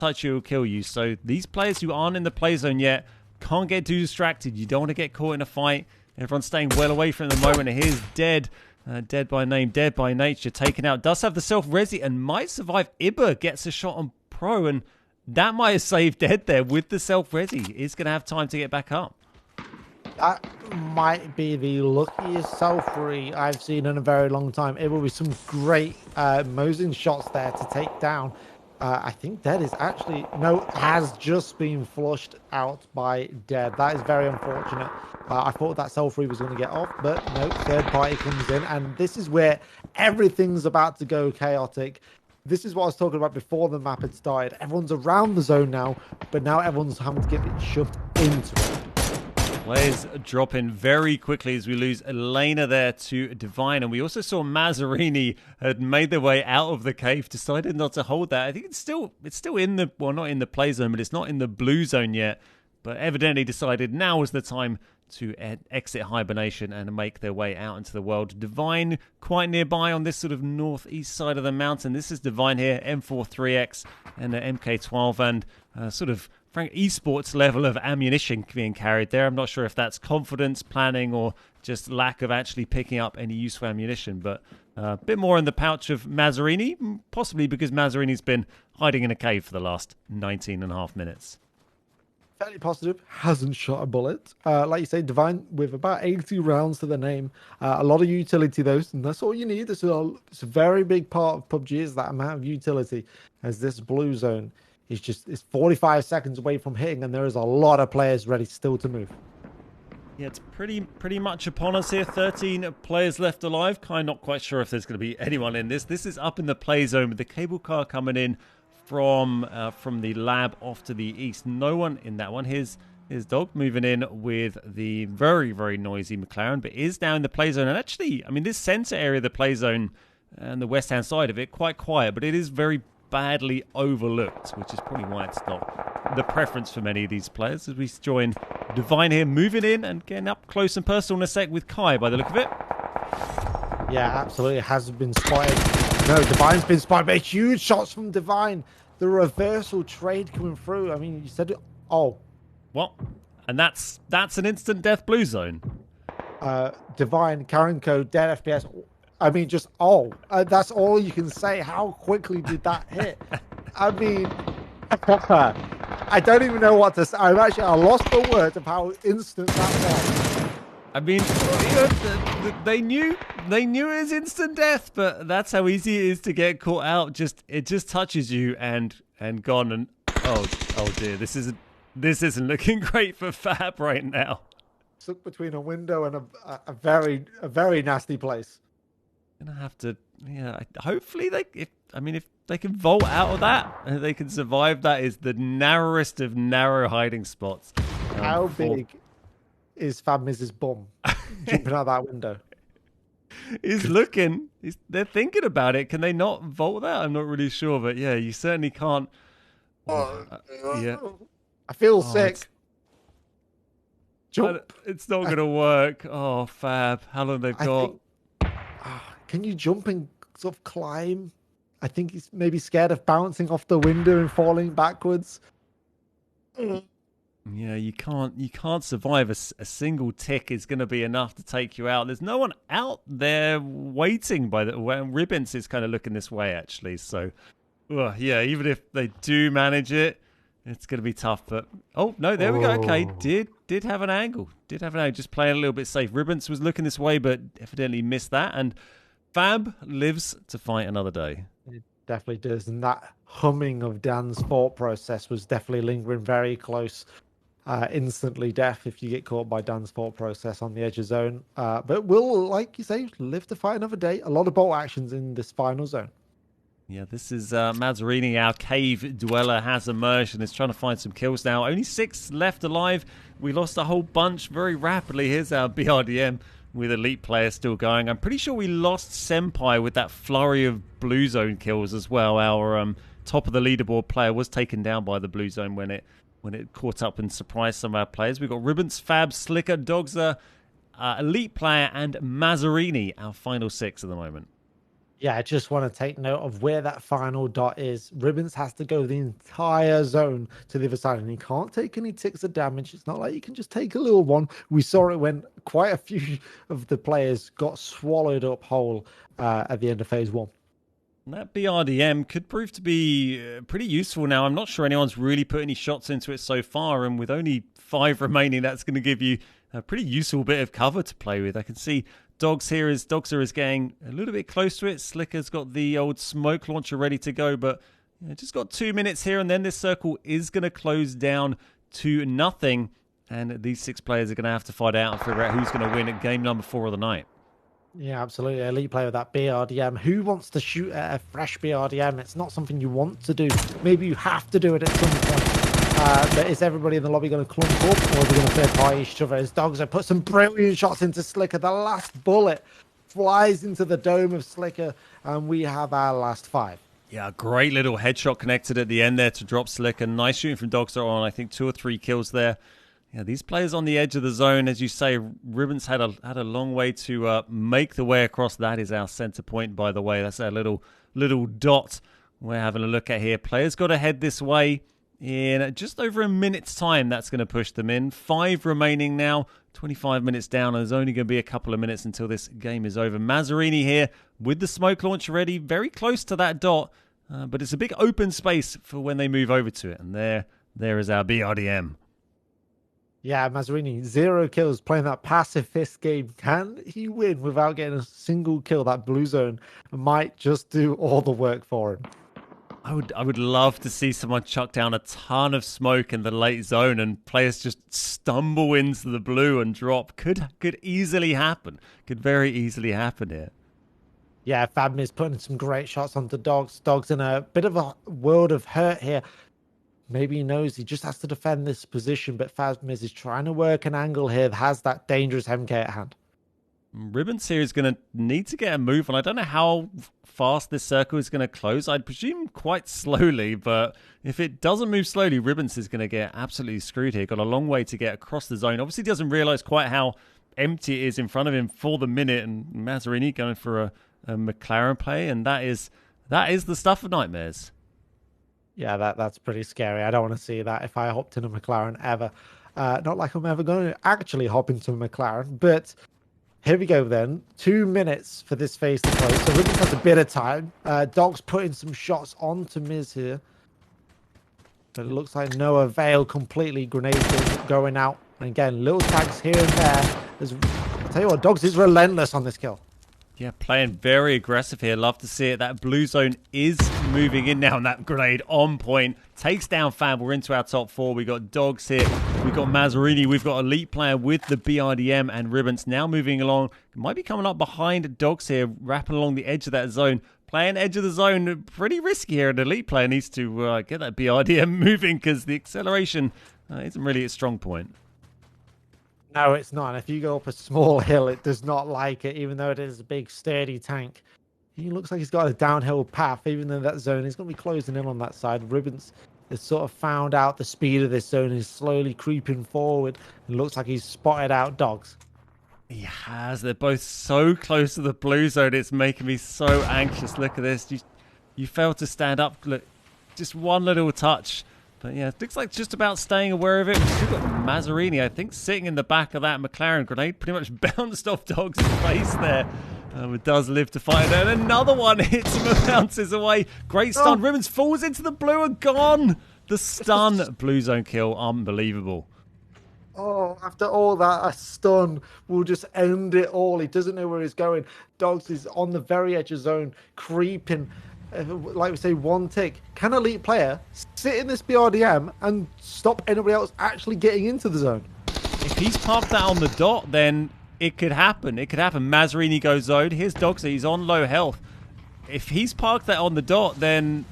touch you will kill you. So these players who aren't in the play zone yet can't get too distracted. You don't want to get caught in a fight. Everyone's staying well away from the moment. And here's Dead. Dead by name, Dead by nature. Taken out. Does have the self-resi and might survive. Ibba gets a shot on Pro. And that might have saved Dead there with the self-resi. He's going to have time to get back up. That might be the luckiest self-free I've seen in a very long time. It will be some great Mosing shots there to take down. I think Dead is actually... No, has just been flushed out by Dead. That is very unfortunate. I thought that self-free was going to get off, but no, third party comes in. And this is where everything's about to go chaotic. This is what I was talking about before the map had started. Everyone's around the zone now, but now everyone's having to get it shoved into it. Players drop in very quickly as we lose Elena there to Divine. And we also saw Mazzarini had made their way out of the cave, decided not to hold that. I think it's still in the, well, not in the play zone, but it's not in the blue zone yet. But evidently decided now was the time to exit hibernation and make their way out into the world. Divine quite nearby on this sort of northeast side of the mountain. This is Divine here, M43X and an MK12 and sort of frank esports level of ammunition being carried there. I'm not sure if that's confidence, planning, or just lack of actually picking up any useful ammunition, but a bit more in the pouch of Mazzarini, possibly because Mazzarini's been hiding in a cave for the last 19 and a half minutes. Fairly positive, hasn't shot a bullet. Like you say, Divine with about 80 rounds to the name. A lot of utility, though, and that's all you need. It's a very big part of PUBG is that amount of utility, as this blue zone it's 45 seconds away from hitting, and there is a lot of players ready still to move. Yeah, it's pretty much upon us here. 13 players left alive. Not quite sure if there's going to be anyone in this. This is up in the play zone with the cable car coming in from the lab off to the east. No one in that one. Here's Dog moving in with the very, very noisy McLaren, but is now in the play zone. And actually, I mean, this center area of the play zone and the west-hand side of it, quite quiet, but it is very badly overlooked, which is probably why it's not the preference for many of these players. As we join Divine here, moving in and getting up close and personal in a sec with Kai by the look of it. Yeah, absolutely. It has been spotted. No, Divine's been spotted, but huge shots from Divine. The reversal trade coming through. I mean, you said it. Oh. What? And that's an instant death blue zone. Divine, Karenko, dead FPS. I mean, just, that's all you can say. How quickly did that hit? I mean, I don't even know what to say. I lost the words of how instant that was. I mean, they knew it was instant death, but that's how easy it is to get caught out. It just touches you and gone. And oh dear, this isn't looking great for Fab right now. Stuck between a window and a very nasty place. Gonna have to, hopefully if they can vault out of that and they can survive, that is the narrowest of narrow hiding spots. How big is Fab Miz's bum jumping out that window? They're thinking about it. Can they not vault that? I'm not really sure, but yeah, you certainly can't. Yeah, I feel sick. Jump. It's not gonna work. Oh, Fab, how long they've got? Can you jump and sort of climb? I think he's maybe scared of bouncing off the window and falling backwards. Yeah, you can't survive. A single tick is going to be enough to take you out. There's no one out there waiting by the way. Ribbons is kind of looking this way, actually. So, yeah, even if they do manage it, it's going to be tough. But, oh, no, there we go. Okay, did have an angle. Just playing a little bit safe. Ribbons was looking this way, but evidently missed that. And Fab lives to fight another day. It definitely does. And that humming of Dan's thought process was definitely lingering very close. Instantly death if you get caught by Dan's thought process on the edge of zone. But will, like you say, live to fight another day. A lot of bolt actions in this final zone. Yeah, this is Mazzarini, our cave dweller, has emerged and is trying to find some kills now. Only 6 left alive. We lost a whole bunch very rapidly. Here's our BRDM with elite players still going. I'm pretty sure we lost Senpai with that flurry of blue zone kills as well. Our top of the leaderboard player was taken down by the blue zone when it caught up and surprised some of our players. We've got Ribbons, Fab, Slicker, Dogza, elite player, and Mazzarini, our final 6 at the moment. Yeah, I just want to take note of where that final dot is. Ribbons has to go the entire zone to the other side, and he can't take any ticks of damage. It's not like you can just take a little one. We saw it when quite a few of the players got swallowed up whole at the end of phase 1. That BRDM could prove to be pretty useful now. I'm not sure anyone's really put any shots into it so far, and with only 5 remaining, that's going to give you a pretty useful bit of cover to play with. I can see Dogser is getting a little bit close to it. Slicker's got the old smoke launcher ready to go, but just got 2 minutes here, and then this circle is going to close down to nothing, and these 6 players are going to have to fight out and figure out who's going to win at game number 4 of the night. Yeah, absolutely. Elite player with that BRDM. Who wants to shoot at a fresh BRDM? It's not something you want to do. Maybe you have to do it at some point. But is everybody in the lobby going to clump up, or are they going to third party each other? As Dogs have put some brilliant shots into Slicker. The last bullet flies into the dome of Slicker, and we have our last 5. Yeah, great little headshot connected at the end there to drop Slicker. Nice shooting from Dogster on, I think, 2 or 3 kills there. Yeah, these players on the edge of the zone, as you say, Ribbons had a long way to make the way across. That is our center point, by the way. That's our little dot we're having a look at here. Players got to head this way in just over a minute's time. That's going to push them in. 5 remaining now, 25 minutes down. There's only going to be a couple of minutes until this game is over. Mazzarini here with the smoke launcher ready, very close to that dot, but it's a big open space for when they move over to it. And there is our BRDM. Yeah, Mazzarini, 0 kills playing that pacifist game. Can he win without getting a single kill? That blue zone might just do all the work for him. I would love to see someone chuck down a ton of smoke in the late zone and players just stumble into the blue and drop. Could easily happen. Could very easily happen here. Yeah, Fabmi's putting some great shots onto Dogs. Dogs in a bit of a world of hurt here. Maybe he knows he just has to defend this position, but Fabmiz is trying to work an angle here that has that dangerous MK at hand. Ribbons here is going to need to get a move on. I don't know how fast this circle is going to close. I'd presume quite slowly, but if it doesn't move slowly, Ribbons is going to get absolutely screwed here. Got a long way to get across the zone. Obviously doesn't realize quite how empty it is in front of him for the minute, and Mazzarini going for a McLaren play, and that is the stuff of nightmares. Yeah, that's pretty scary. I don't want to see that if I hopped in a McLaren ever. Not like I'm ever going to actually hop into a McLaren, but here we go then. 2 minutes for this phase to close. So Ribbons has a bit of time. Dog's putting some shots onto Miz here. But it looks like no avail completely. Grenades going out. And again, little tags here and there. I'll tell you what, Dogs is relentless on this kill. Yeah, playing very aggressive here. Love to see it. That blue zone is moving in now, and that grenade on point takes down Fab. We're into our top 4. We got Dogs here. We've got Mazzarini. We've got Elite player with the BRDM and Ribbons now moving along. Might be coming up behind Dogs here, wrapping along the edge of that zone. Playing edge of the zone, pretty risky here. An Elite player needs to get that BRDM moving because the acceleration isn't really its strong point. No, it's not. And if you go up a small hill, it does not like it, even though it is a big, sturdy tank. He looks like he's got a downhill path, even though that zone is going to be closing in on that side. Ribbons has sort of found out the speed of this zone, is slowly creeping forward, and looks like he's spotted out Dogs. He has. They're both so close to the blue zone. It's making me so anxious. Look at this. You failed to stand up. Look, just one little touch. But yeah, it looks like just about staying aware of it. We've still got Mazzarini, I think, sitting in the back of that McLaren grenade. Pretty much bounced off Dog's face there. It does live to fight. And another one hits him and bounces away. Great stun. Oh. Ribbons falls into the blue and gone. The stun blue zone kill. Unbelievable. Oh, after all that, a stun will just end it all. He doesn't know where he's going. Dogs is on the very edge of zone, creeping. Like we say, one tick. Can Elite player sit in this BRDM and stop anybody else actually getting into the zone? If he's parked that on the dot, then it could happen. It could happen. Mazzarini goes zone. Here's Dogs. He's on low health. If he's parked that on the dot, then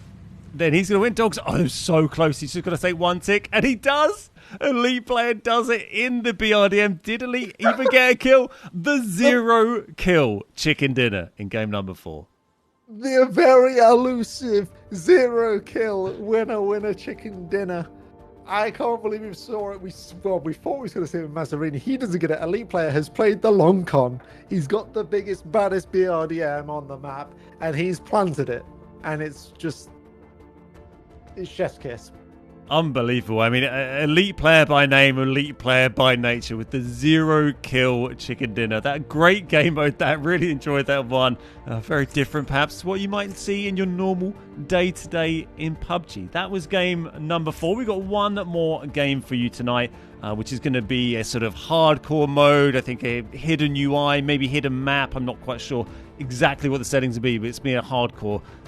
he's going to win. Dogs. Oh, so close. He's just going to take one tick, and he does. Elite player does it in the BRDM. Did Elite even get a kill? The 0 kill chicken dinner in game number 4. The very elusive 0 kill winner chicken dinner. I can't believe we saw it. We thought we was going to see him with Mazzarini. He doesn't get it. Elite player has played the long con. He's got the biggest, baddest BRDM on the map, and he's planted it. And it's chef's kiss. Unbelievable. I mean, elite player by name, elite player by nature with the 0 kill chicken dinner. That great game mode, that really enjoyed that one. Very different perhaps to what you might see in your normal day-to-day in PUBG. That was game number 4. We've got one more game for you tonight, which is going to be a sort of hardcore mode. I think a hidden UI, maybe hidden map. I'm not quite sure exactly what the settings will be, but it's been a hardcore